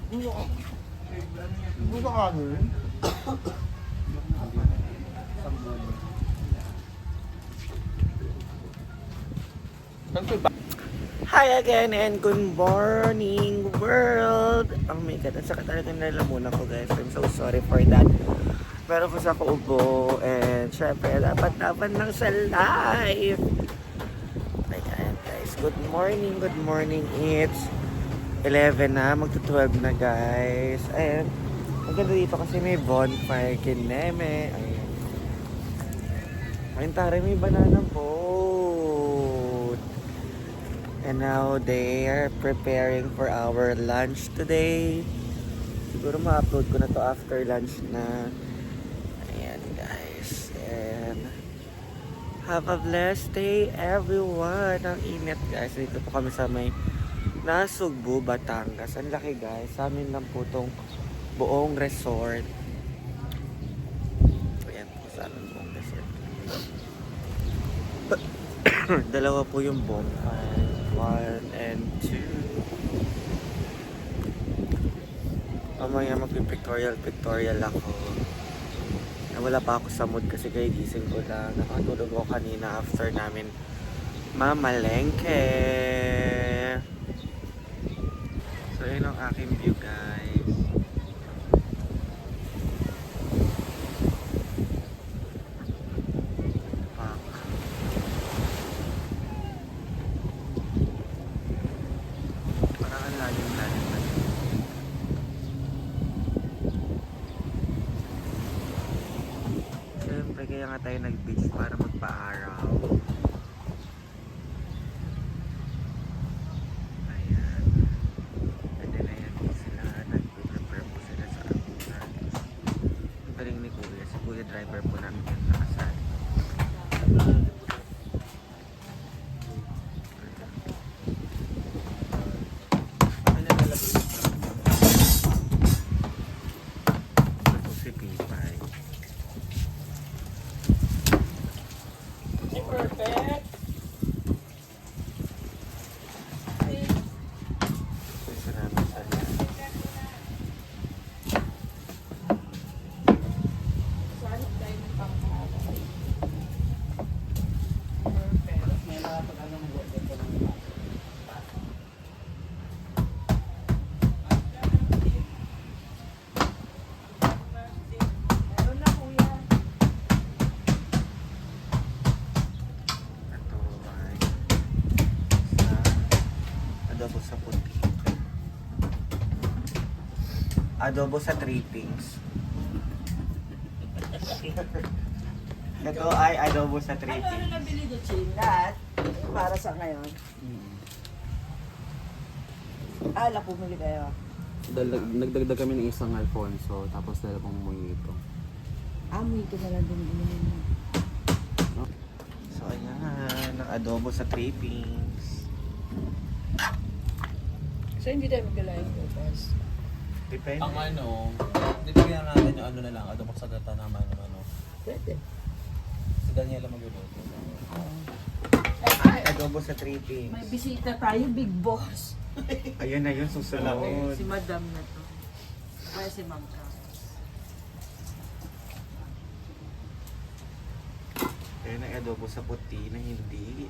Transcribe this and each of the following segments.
Gusto ka rin? Hi again and good morning world! Oh my god, ang sakit talaga ng lalamunan ko guys. I'm so sorry for that. Meron ko sa kuubo and syempre dapat lang sa live. Ayan guys, good morning. It's 11 na, magto-12 na guys. Ayan, maganda dito kasi may bonfire kineme. Ayan. Ayun tari, may banana boat. And now they are preparing for our lunch today. Siguro ma-upload ko na to after lunch na. Ayan guys. And have a blessed day everyone. Ang init guys. Dito po kami sa may Nasugbu, Batangas. Ang laki guys. Sa amin lang po tong buong resort. Ayan po sa amin buong resort. Dalawa po yung bonfire. 1 and 2. Mamaya magpipictorial ako. Wala pa ako sa mood kasi kaya gising ko lang. Nakatulog ako kanina after namin mamalengke. So yun ang aking view guys. Kaya nga tayo nag-beach para magpa-araw. Ayan. And then ayan po sila. Nag-prepare po sila sa ambulance. Ang galing ni Kuya. Si Kuya driver po namin yung nakasal. Ito si Pipay. Perfect. Salamat sa inyo. Adobo sa puti. Adobo sa trippings. Ito ay adobo sa trippings. Ano nabili do Lahat? Para sa ngayon? Ala, pumili kayo. Nagdagdag kami ng isang Alfonso, tapos dala pong mojito. Ito na lang din din. So ayan, ang adobo sa trippings. So hindi tayo magkalain ko, guys. Depende. Ang ano, bibigyan natin yung ano na lang, adobo sa gata naman ng ano. Pwede. Si Daniela magluluto. Ay, adobo sa trippings. May bisita tayo, big boss. Ayun na yun, susunod. Si madam na to. Kaya si ma'am ka. Ayun ang adobo sa puti na hindi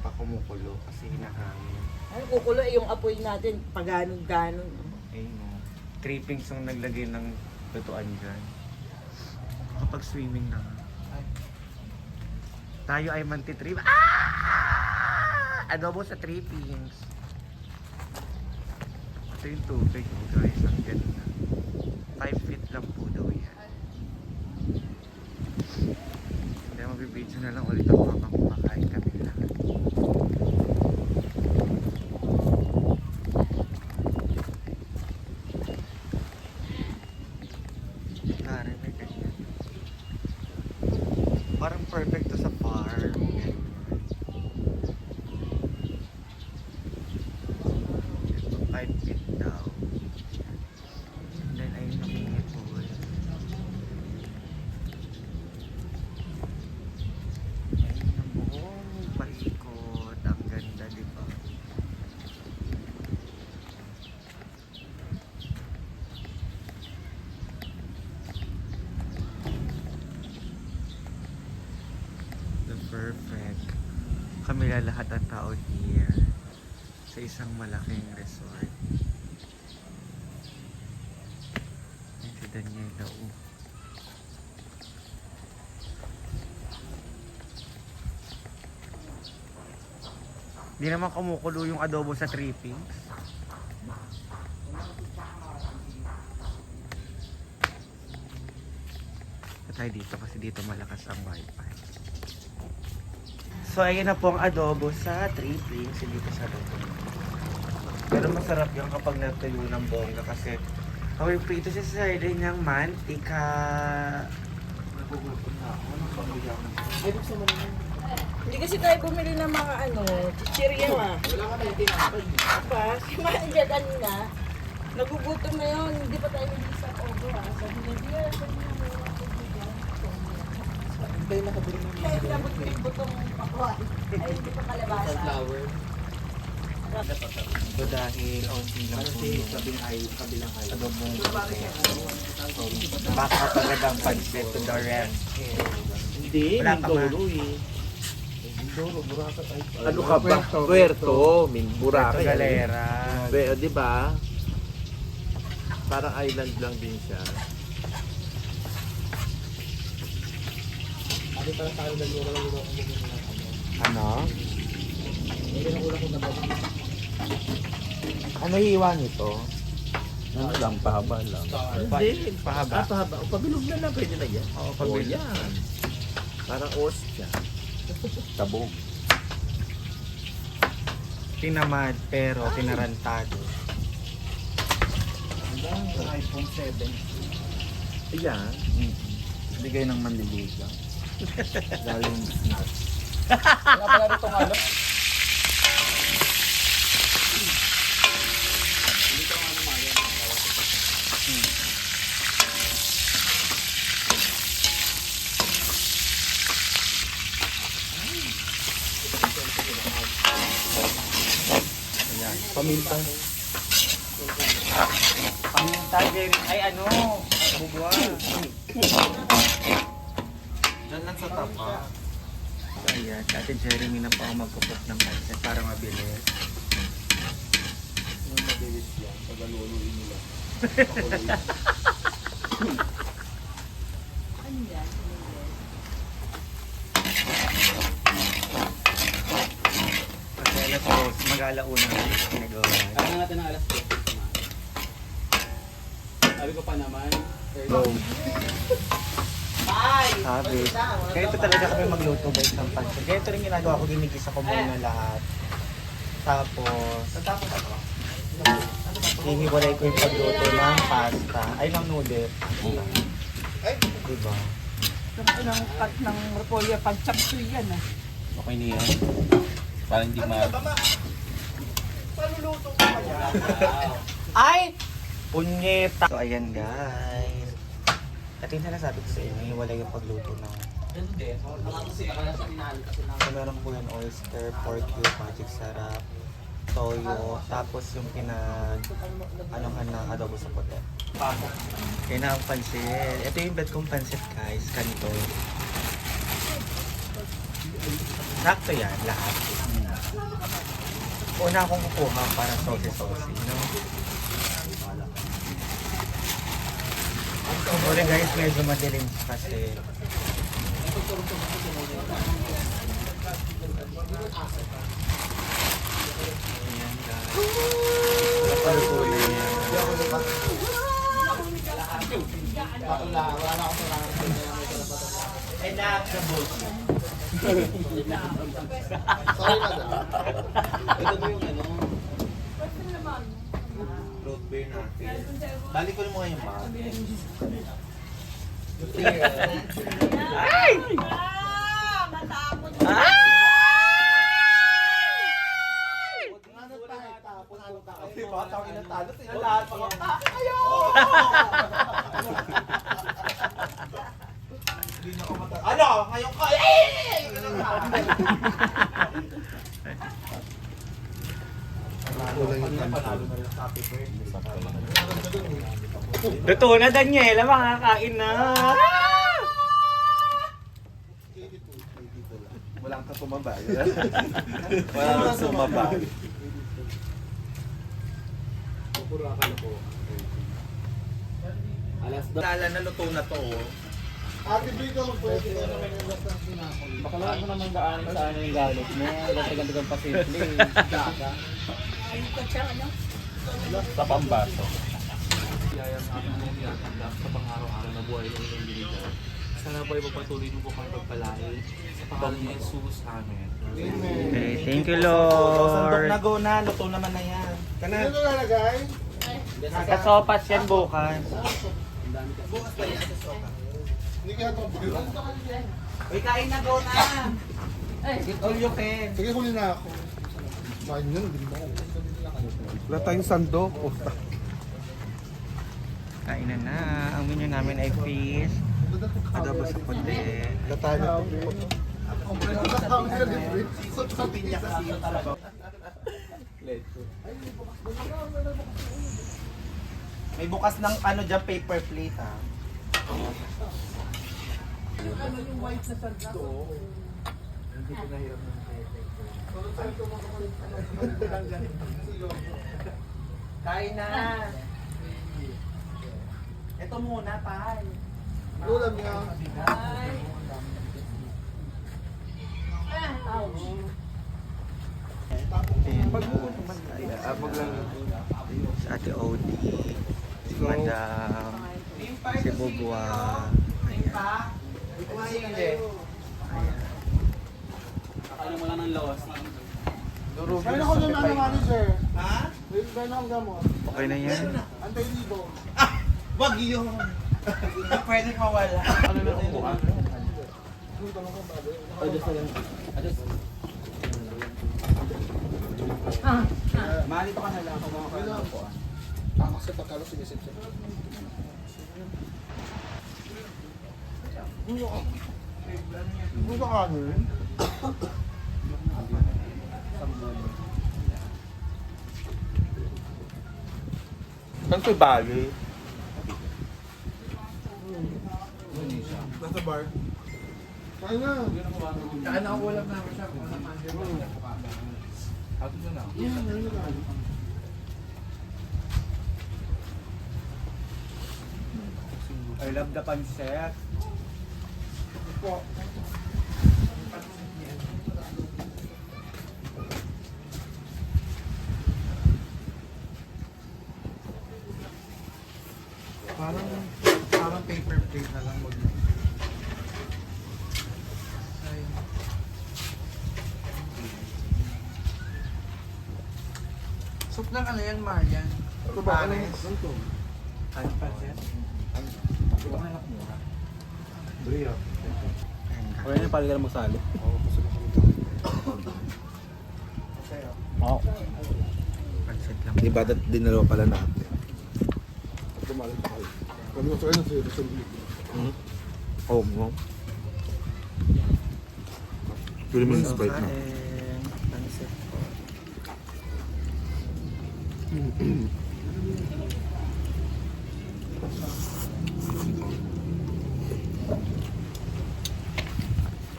pa kumukulo kasi hinahangin. Ano kukulo yung apoy natin, paganon-ganon. Ayun o. Trippings ang naglagay ng lutuan dyan. Kapag swimming na. Tayo ay mantitrip. Adobo sa trippings. Ito yung tubig guys. Ang ganda. 5 feet lang po daw yan. Hindi mabibidyo na lang ulit ako habang kumakain kami lahat. Parang perfect to sa farm. Ito 5 feet daw. And then ayun ang mini pool. Ayun ang buong paikot. Ang ganda, di ba? masaya lahat ang tao here sa isang malaking resort. Ayan si Daniela. Hindi naman kumukulo yung adobo sa trippings. Tayo dito kasi dito malakas ang wifi. So ayun na po ang adobo sa trippings dito sa luto. Pero masarap yung kapag natuyo ng bongga kasi kaway prito si Sir din yung mantika. Nagugutom na ako. Anong pamilyaman? Ay, buksan mo naman. Hindi kasi tayo bumili ng mga chichirya Wala ka na yung tinapay. Pa, si Manja kanina, nagugutom na yun. Hindi pa tayo hindi sa ogo ha. Sabi niya, dear, sabi niya, may mga kaibigan. Hindi nakabili mo Kahit nabot ko yung butong pakuan. Ay, hindi pa kalabasa. sunflower. So dahil onti lang po yung kabilang ay. adobong baka pagandang pansit to the rest. Hindi, Wala pa Mindoro eh. Mindoro, Boracay. Ano ka ba? Puerto, Boracay. Puerto Galera. Di ba? Parang island lang din siya. Ano? Ano hiwa nito? Ano lang, pahaba lang. Hindi, Pahaba. pahaba. O, pabilog na lang, pwede na yan. Oo, O, pabilog. yan. Parang ostya. Tabog. Tinamad pero tinarantado. iPhone 7. Ayan. Bigay ng manliligaw. Galing snacks. Wala pala rito nga, no? Paminta. Paminta, Jerry. Ay, ano? Bugwa. Diyan lang sa tapa. Ayan, Ate Jeremy na po ang magkupot ng pansit para mabilis. Yung mabilis yan. Pag-aluluin nila. Ano yan? Kasi alas 2, mag-alauna na ginagawa. Kaya natin ang alas 2. Sabi ko pa naman. Go. Sabi. Ganito talaga kami magluto guys ng pansit. Ganito rin ginagawa ko, ginigisa ko muna lahat. Tapos, hihiwalay ko yung pagluto ng pasta. Ay, ng noodle. Diba? Ng cut ng repolyo, pag-chapsuy yan ah. Okay niya. Parang hindi ma... Ay! Punyeta! So, ayan guys. Ito yung sinasabi ko sa inyo, hiwalay yung pagluto ng... So, meron po yung oyster, pork cube, magic sarap, toyo, tapos yung anohan ng adobo sa puti. Kaya na ang pansit. Ito yung bet kong pansit guys, ganito. Sakto yan, lahat. Una akong kukuha para saucy-saucy, no? Sorry guys, medyo madilim kasi. Ayan guys. Napaluto na yan. Enak sa boat. Ito ba yung ano? Road beer natin. Balik ko mo yung map. Ay! Ay! Ano? Ngayon ka? Luto na Daniela, makakain na. Walang katumabay. Walang sumabay. Lala na luto na to. Ate Bigo, pwede ka naman yung last ng sinakol. Baka lang ako naman daanin sa ano yung galit mo. Gantigan pa simple. Ayun ko siya, ano? Sa pambato. Kaya sa akin ang tinatanggap sa pang-araw-araw na buhay ng inyong binigay. Sana po ay pagpatuloy mo po kami pagpalain sa pangalan ni Jesus. Amen. Okay, thank you, Sandok Lord. na go na. Luto naman na yan. Kana. Ano lalagay? Kasopas yan bukas. Hindi kaya ito. Uy, kain na go na. Get all you can. Sige, huli na ako. Main yun, hindi mo ako. Wala tayong sandok. Kain na. Ang menu namin ay fish. Adobo sa puti. Latanya. May bukas ng ano dyan, paper plate ah. Kain na. Ito muna, tay. Ulam niya. Si Ate Odie. Si Madam. Si Bubwa. Ayan. Akala mo lang ng lawas. Kaya ako yung ano manager. Ha? Kaya na akong gamot. Okay na yan. Antay-libo. Wag yun. Hindi pwede mawala. Ano na ako ha? Malito ka na lang kung makakain ko ah. Tama sa pagkalo, sinisip-sip. Gusto ka ano yun? Saan ko'y bali? Nasa bar. Kaya na. Kaya na ako walang namin siya kung ano man din. Ato na. I love the pancet. Parang paper plate na lang wag na. Soup ng ano yan, Marian? Ito ba? Ano Pares. ito? Ano pa yan? Okay na, pali ka na magsali. Oo. Pancet lang. Di ba dinalawa pala natin? Tumalit ako. Kami ko sa kanya, sa libo. Oo mo. Pwede mo yung Sprite na. Kain. Pancet po.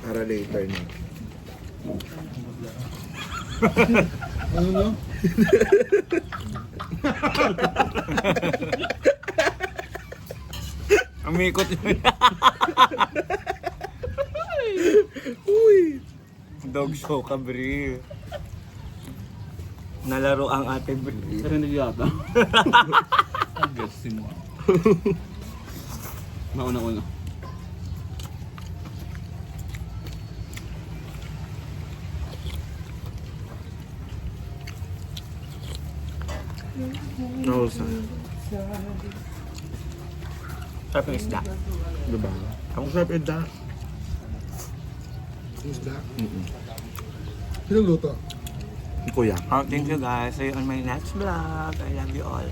Para later na. Ano no? Umikot yun. Uy! Dog show ka, Bri. Nalaro ang ate Bri. Pero hindi yata. Agasin mo. Mauna-una. No, sir. Sarap ng isda. Diba? Ang sarap eda. Isda. Sinong luto? Kuya. Oh, thank you guys. See you on my next vlog. I love you all.